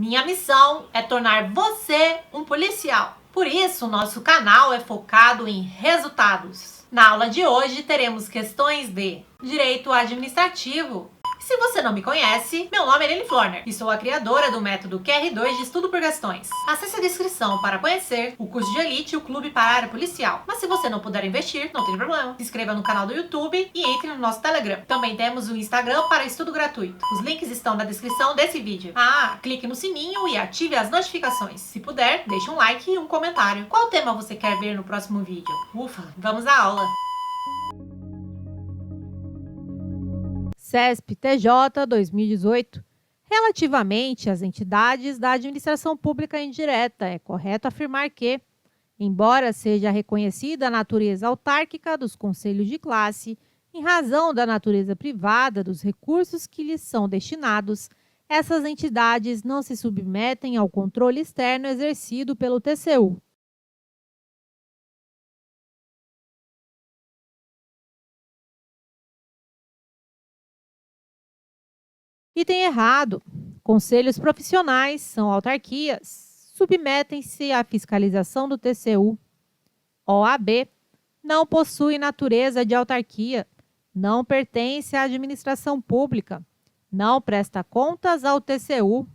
Minha missão é tornar você um policial. Por isso, nosso canal é focado em resultados. Na aula de hoje, teremos questões de direito administrativo. Se você não me conhece, meu nome é Lili Florner e sou a criadora do método QR2 de estudo por questões. Acesse a descrição para conhecer o curso de elite e o clube para a área policial. Mas se você não puder investir, não tem problema. Se inscreva no canal do YouTube e entre no nosso Telegram. Também temos o Instagram para estudo gratuito. Os links estão na descrição desse vídeo. Clique no sininho e ative as notificações. Se puder, deixe um like e um comentário. Qual tema você quer ver no próximo vídeo? Ufa, vamos à aula! CESP-TJ 2018. Relativamente às entidades da administração pública indireta, é correto afirmar que, embora seja reconhecida a natureza autárquica dos conselhos de classe, em razão da natureza privada dos recursos que lhes são destinados, essas entidades não se submetem ao controle externo exercido pelo TCU. Item errado. Conselhos profissionais são autarquias, submetem-se à fiscalização do TCU. OAB não possui natureza de autarquia, não pertence à administração pública, não presta contas ao TCU.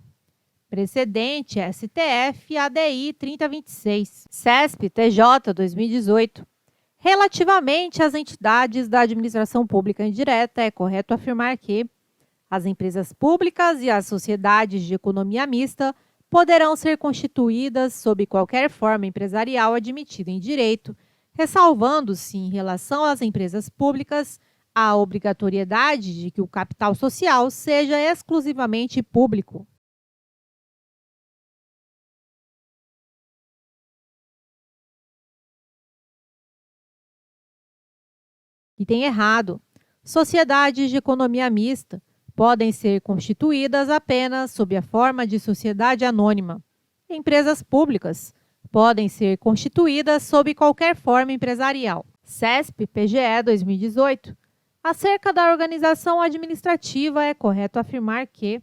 Precedente STF-ADI 3026. CESP-TJ 2018. Relativamente às entidades da administração pública indireta, é correto afirmar que as empresas públicas e as sociedades de economia mista poderão ser constituídas sob qualquer forma empresarial admitida em direito, ressalvando-se, em relação às empresas públicas, a obrigatoriedade de que o capital social seja exclusivamente público. Item errado. Sociedades de economia mista podem ser constituídas apenas sob a forma de sociedade anônima. Empresas públicas podem ser constituídas sob qualquer forma empresarial. CESP-PGE 2018. Acerca da organização administrativa, é correto afirmar que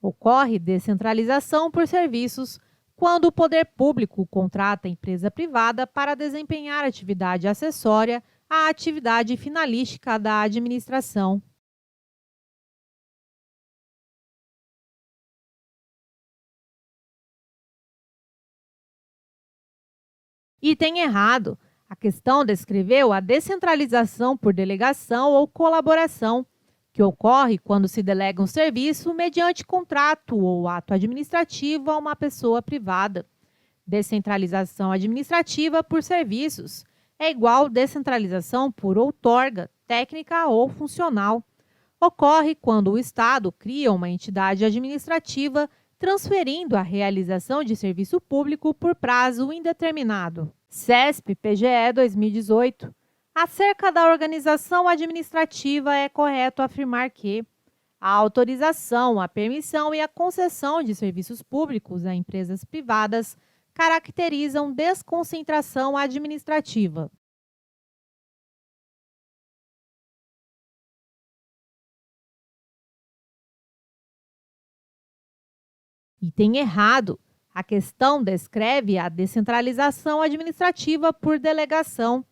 ocorre descentralização por serviços quando o poder público contrata empresa privada para desempenhar atividade acessória à atividade finalística da administração. Item errado. A questão descreveu a descentralização por delegação ou colaboração, que ocorre quando se delega um serviço mediante contrato ou ato administrativo a uma pessoa privada. Descentralização administrativa por serviços é igual descentralização por outorga, técnica ou funcional. Ocorre quando o Estado cria uma entidade administrativa transferindo a realização de serviço público por prazo indeterminado. CESP-PGE 2018. Acerca da organização administrativa, é correto afirmar que a autorização, a permissão e a concessão de serviços públicos a empresas privadas caracterizam desconcentração administrativa. Item errado. A questão descreve a descentralização administrativa por delegação.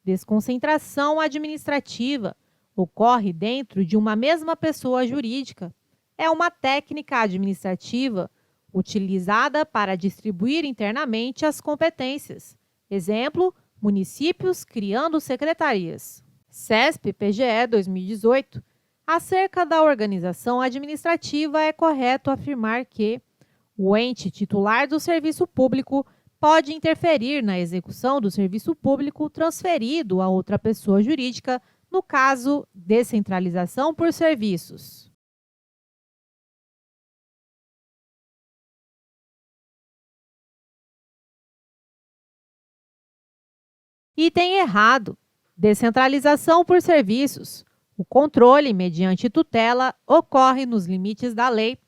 Desconcentração administrativa ocorre dentro de uma mesma pessoa jurídica. É uma técnica administrativa utilizada para distribuir internamente as competências. Exemplo, municípios criando secretarias. CESP-PGE 2018. Acerca da organização administrativa, é correto afirmar que o ente titular do serviço público pode interferir na execução do serviço público transferido a outra pessoa jurídica, no caso, descentralização por serviços. Item errado. Descentralização por serviços. O controle, mediante tutela, ocorre nos limites da lei.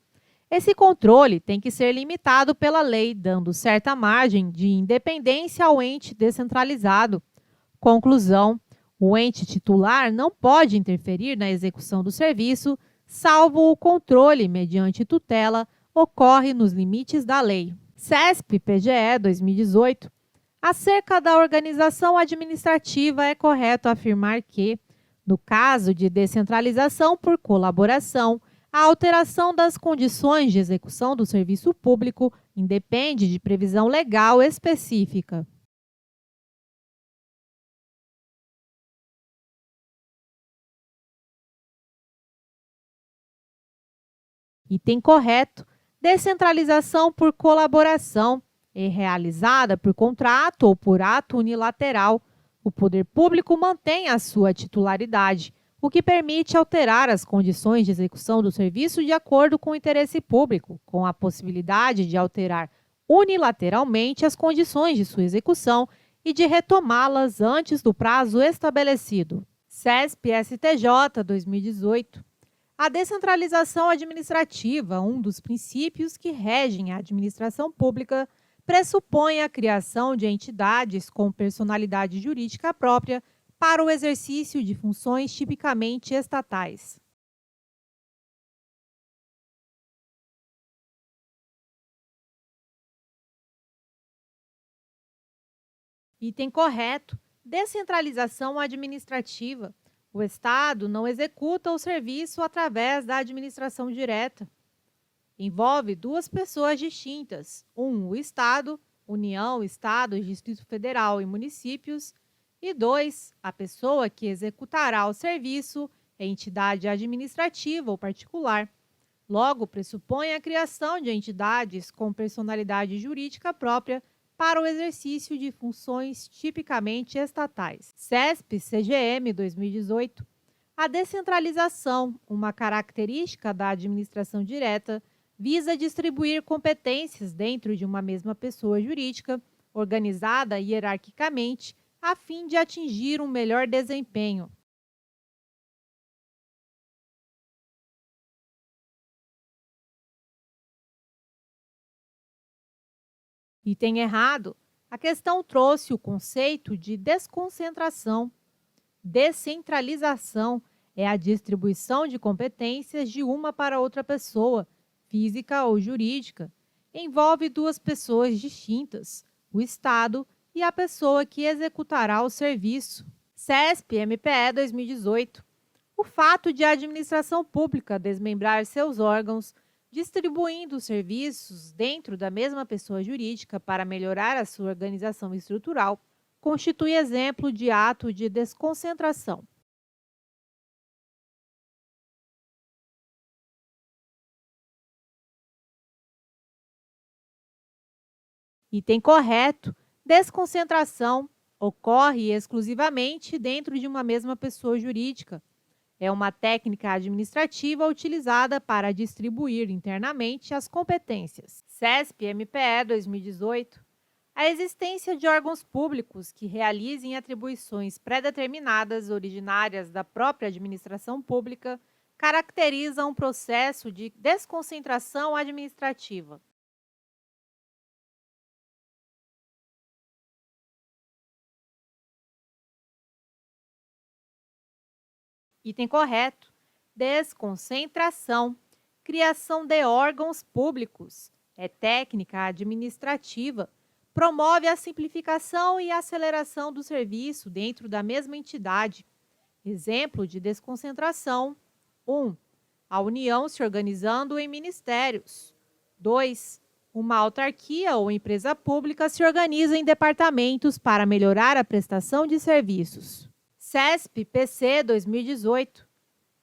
Esse controle tem que ser limitado pela lei, dando certa margem de independência ao ente descentralizado. Conclusão: o ente titular não pode interferir na execução do serviço, salvo o controle mediante tutela ocorre nos limites da lei. CESP-PGE 2018. Acerca da organização administrativa, é correto afirmar que, no caso de descentralização por colaboração, a alteração das condições de execução do serviço público independe de previsão legal específica. Item correto: descentralização por colaboração é realizada por contrato ou por ato unilateral. O poder público mantém a sua titularidade, o que permite alterar as condições de execução do serviço de acordo com o interesse público, com a possibilidade de alterar unilateralmente as condições de sua execução e de retomá-las antes do prazo estabelecido. CESP-STJ 2018. A descentralização administrativa, um dos princípios que regem a administração pública, pressupõe a criação de entidades com personalidade jurídica própria para o exercício de funções tipicamente estatais. Item correto: descentralização administrativa. O Estado não executa o serviço através da administração direta. Envolve duas pessoas distintas: o Estado, União, Estado, Distrito Federal e municípios, e 2, a pessoa que executará o serviço, entidade administrativa ou particular. Logo, pressupõe a criação de entidades com personalidade jurídica própria para o exercício de funções tipicamente estatais. CESP-CGM 2018. A descentralização, uma característica da administração direta, visa distribuir competências dentro de uma mesma pessoa jurídica, organizada hierarquicamente, a fim de atingir um melhor desempenho. Item errado. A questão trouxe o conceito de desconcentração. Descentralização é a distribuição de competências de uma para outra pessoa, física ou jurídica. Envolve duas pessoas distintas, o Estado e a pessoa que executará o serviço. CESP-MPE 2018. O fato de a administração pública desmembrar seus órgãos, distribuindo os serviços dentro da mesma pessoa jurídica para melhorar a sua organização estrutural, constitui exemplo de ato de desconcentração. Item correto: desconcentração ocorre exclusivamente dentro de uma mesma pessoa jurídica. É uma técnica administrativa utilizada para distribuir internamente as competências. CESP-MPE 2018. A existência de órgãos públicos que realizem atribuições pré-determinadas originárias da própria administração pública caracteriza um processo de desconcentração administrativa. Item correto: desconcentração, criação de órgãos públicos. É técnica administrativa, promove a simplificação e aceleração do serviço dentro da mesma entidade. Exemplo de desconcentração: 1. A União se organizando em ministérios. 2. Uma autarquia ou empresa pública se organiza em departamentos para melhorar a prestação de serviços. CESP-PC 2018.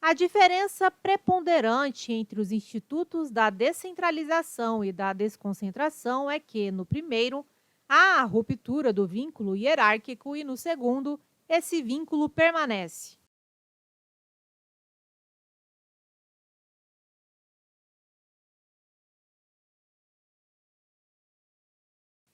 A diferença preponderante entre os institutos da descentralização e da desconcentração é que, no primeiro, há a ruptura do vínculo hierárquico e, no segundo, esse vínculo permanece.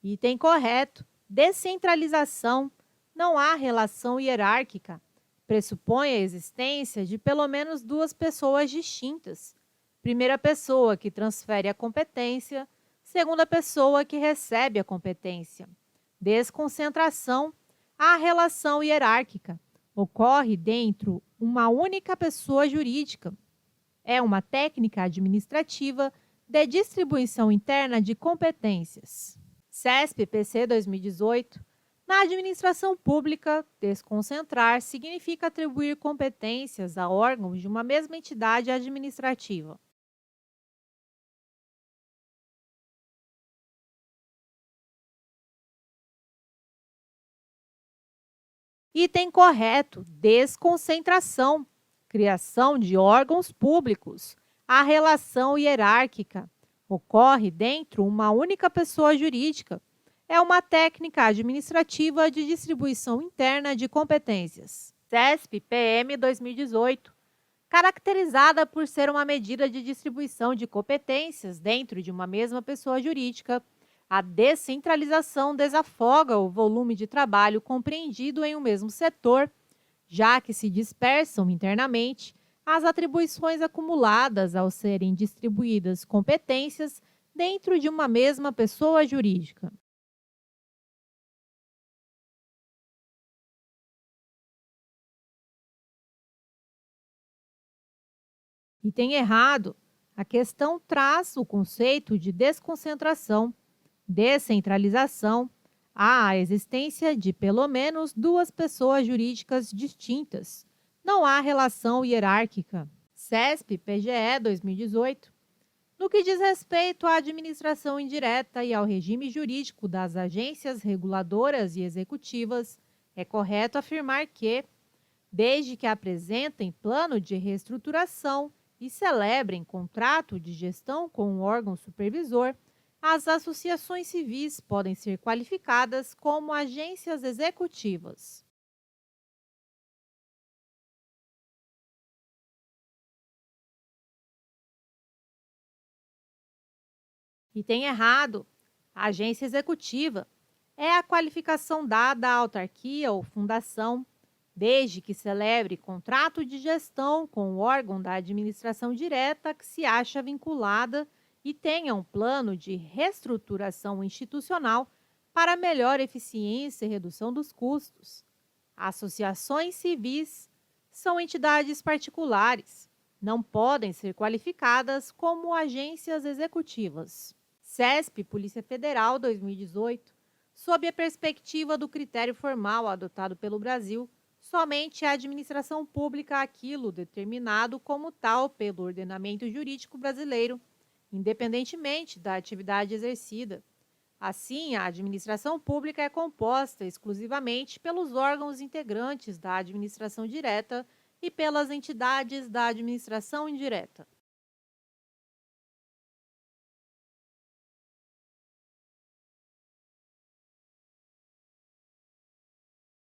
Item correto: descentralização. Não há relação hierárquica. Pressupõe a existência de pelo menos duas pessoas distintas. Primeira pessoa que transfere a competência, segunda pessoa que recebe a competência. Desconcentração. A relação hierárquica ocorre dentro uma única pessoa jurídica. É uma técnica administrativa de distribuição interna de competências. CESP-PC 2018. Na administração pública, desconcentrar significa atribuir competências a órgãos de uma mesma entidade administrativa. Item correto: desconcentração, criação de órgãos públicos. A relação hierárquica ocorre dentro uma única pessoa jurídica. É uma técnica administrativa de distribuição interna de competências. CESP-PM 2018. Caracterizada por ser uma medida de distribuição de competências dentro de uma mesma pessoa jurídica, a descentralização desafoga o volume de trabalho compreendido em um mesmo setor, já que se dispersam internamente as atribuições acumuladas ao serem distribuídas competências dentro de uma mesma pessoa jurídica. Item errado. A questão traz o conceito de desconcentração, descentralização, há a existência de pelo menos duas pessoas jurídicas distintas. Não há relação hierárquica. CESP-PGE 2018. No que diz respeito à administração indireta e ao regime jurídico das agências reguladoras e executivas, é correto afirmar que, desde que apresentem plano de reestruturação e celebrem contrato de gestão com o órgão supervisor, as associações civis podem ser qualificadas como agências executivas. Item errado. A agência executiva é a qualificação dada à autarquia ou fundação, desde que celebre contrato de gestão com o órgão da administração direta que se acha vinculada e tenha um plano de reestruturação institucional para melhor eficiência e redução dos custos. Associações civis são entidades particulares, não podem ser qualificadas como agências executivas. CESP, Polícia Federal 2018. Sob a perspectiva do critério formal adotado pelo Brasil, somente a administração pública aquilo determinado como tal pelo ordenamento jurídico brasileiro, independentemente da atividade exercida. Assim, a administração pública é composta exclusivamente pelos órgãos integrantes da administração direta e pelas entidades da administração indireta.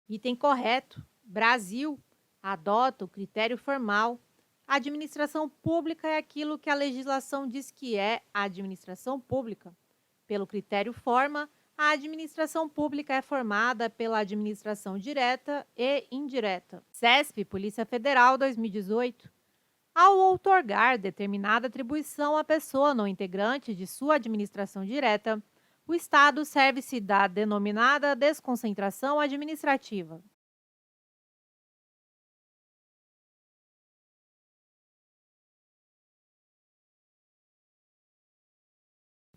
Item correto. Brasil adota o critério formal. A administração pública é aquilo que a legislação diz que é a administração pública. Pelo critério forma, a administração pública é formada pela administração direta e indireta. CESP, Polícia Federal 2018. Ao outorgar determinada atribuição à pessoa não integrante de sua administração direta, o Estado serve-se da denominada desconcentração administrativa.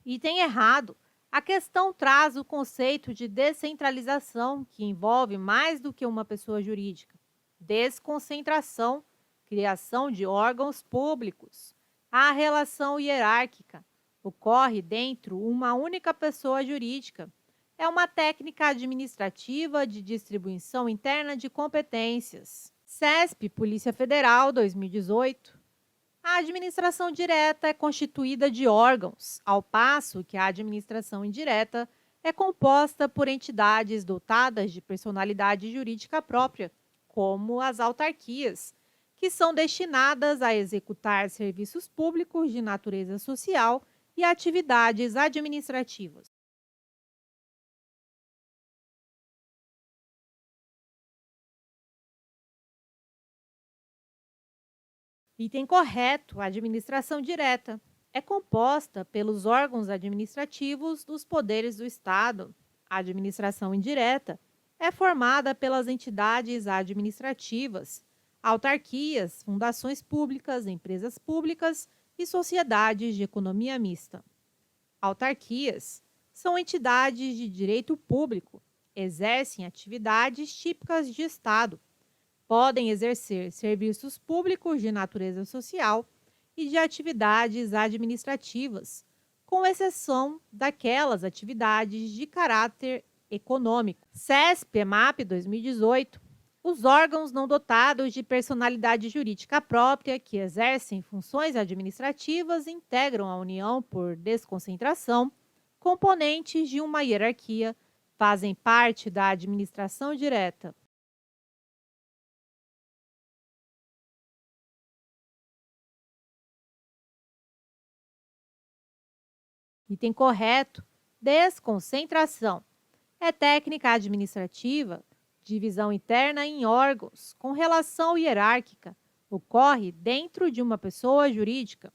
Item errado. A questão traz o conceito de descentralização, que envolve mais do que uma pessoa jurídica. Desconcentração, criação de órgãos públicos. A relação hierárquica ocorre dentro uma única pessoa jurídica. É uma técnica administrativa de distribuição interna de competências. CESP, Polícia Federal 2018. A administração direta é constituída de órgãos, ao passo que a administração indireta é composta por entidades dotadas de personalidade jurídica própria, como as autarquias, que são destinadas a executar serviços públicos de natureza social e atividades administrativas. Item correto. A administração direta é composta pelos órgãos administrativos dos poderes do Estado. A administração indireta é formada pelas entidades administrativas, autarquias, fundações públicas, empresas públicas e sociedades de economia mista. Autarquias são entidades de direito público, exercem atividades típicas de Estado, podem exercer serviços públicos de natureza social e de atividades administrativas, com exceção daquelas atividades de caráter econômico. CESP-EMAP 2018. Os órgãos não dotados de personalidade jurídica própria que exercem funções administrativas integram a União por desconcentração, componentes de uma hierarquia, fazem parte da administração direta. Item correto: desconcentração. É técnica administrativa, divisão interna em órgãos, com relação hierárquica, ocorre dentro de uma pessoa jurídica.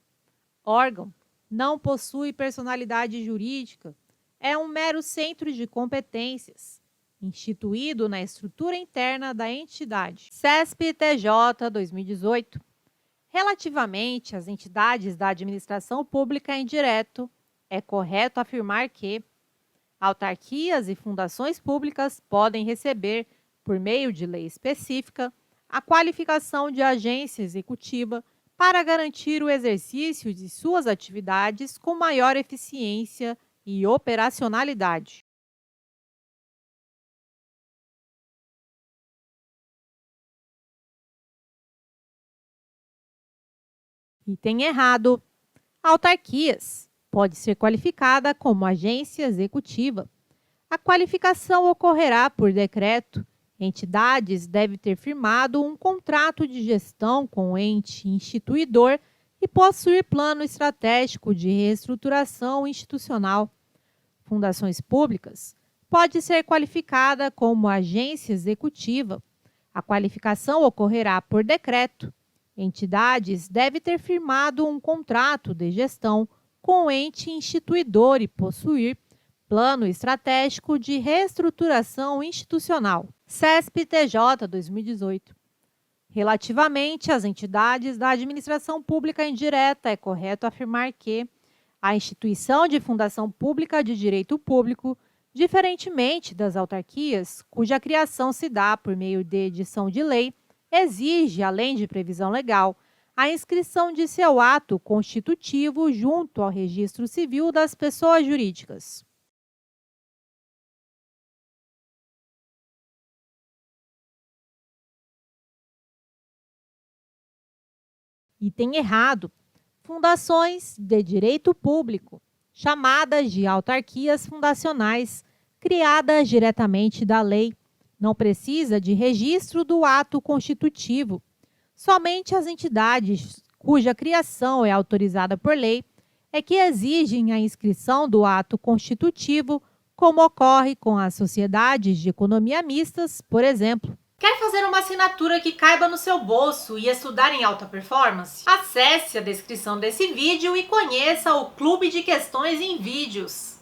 Órgão não possui personalidade jurídica, é um mero centro de competências, instituído na estrutura interna da entidade. CESP-TJ 2018. Relativamente às entidades da administração pública indireto, é correto afirmar que autarquias e fundações públicas podem receber, por meio de lei específica, a qualificação de agência executiva para garantir o exercício de suas atividades com maior eficiência e operacionalidade. Item errado. Autarquias pode ser qualificada como agência executiva. A qualificação ocorrerá por decreto. Entidades devem ter firmado um contrato de gestão com o ente instituidor e possuir plano estratégico de reestruturação institucional. Fundações públicas pode ser qualificada como agência executiva. A qualificação ocorrerá por decreto. Entidades devem ter firmado um contrato de gestão com o ente instituidor e possuir plano estratégico de reestruturação institucional. CESP-TJ 2018. Relativamente às entidades da administração pública indireta, é correto afirmar que a instituição de fundação pública de direito público, diferentemente das autarquias, cuja criação se dá por meio de edição de lei, exige, além de previsão legal, a inscrição de seu ato constitutivo junto ao Registro Civil das Pessoas Jurídicas. Item errado. Fundações de direito público, chamadas de autarquias fundacionais, criadas diretamente da lei, não precisa de registro do ato constitutivo. Somente as entidades cuja criação é autorizada por lei é que exigem a inscrição do ato constitutivo, como ocorre com as sociedades de economia mistas, por exemplo. Quer fazer uma assinatura que caiba no seu bolso e estudar em alta performance? Acesse a descrição desse vídeo e conheça o Clube de Questões em Vídeos.